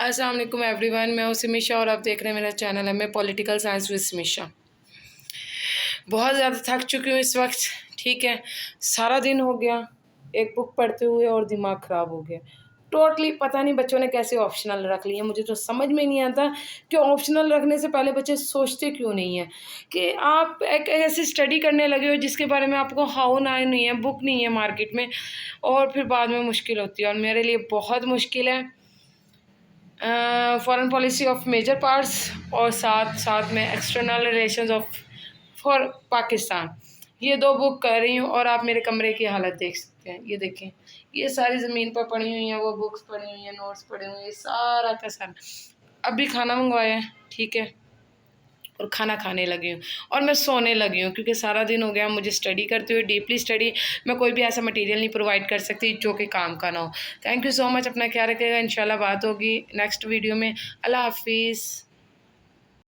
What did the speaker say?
अस्सलाम वालेकुम एवरीवन, मैं हूँ सिमिशा और आप देख रहे हैं मेरा चैनल है मैं पॉलिटिकल साइंस विद सिमिशा। बहुत ज़्यादा थक चुकी हूँ इस वक्त। ठीक है, सारा दिन हो गया एक बुक पढ़ते हुए और दिमाग ख़राब हो गया टोटली। पता नहीं बच्चों ने कैसे ऑप्शनल रख लिए, मुझे तो समझ में नहीं आता कि ऑप्शनल रखने से पहले बच्चे सोचते क्यों नहीं है कि आप एक ऐसी स्टडी करने लगे हो जिसके बारे में आपको हाउ ना नहीं है, बुक नहीं है मार्केट में, और फिर बाद में मुश्किल होती है। और मेरे लिए बहुत मुश्किल है foreign policy of major parts और साथ साथ में external relations of for Pakistan. ये दो बुक कर रही हूँ और आप मेरे कमरे की हालत देख सकते हैं। ये देखें, ये सारी ज़मीन पर पड़ी हुई हैं, वो बुक्स पड़ी हुई हैं, नोट्स पड़े हुए हैं, ये सारा का सारा। अभी खाना मंगवाया है, ठीक है, और खाना खाने लगी हूँ और मैं सोने लगी हूँ क्योंकि सारा दिन हो गया मुझे स्टडी करते हुए, डीपली स्टडी। मैं कोई भी ऐसा मटेरियल नहीं प्रोवाइड कर सकती जो कि काम का ना हो। थैंक यू सो मच, अपना ख्याल रखिएगा। इंशाल्लाह बात होगी नेक्स्ट वीडियो में। अल्लाह हाफिज़।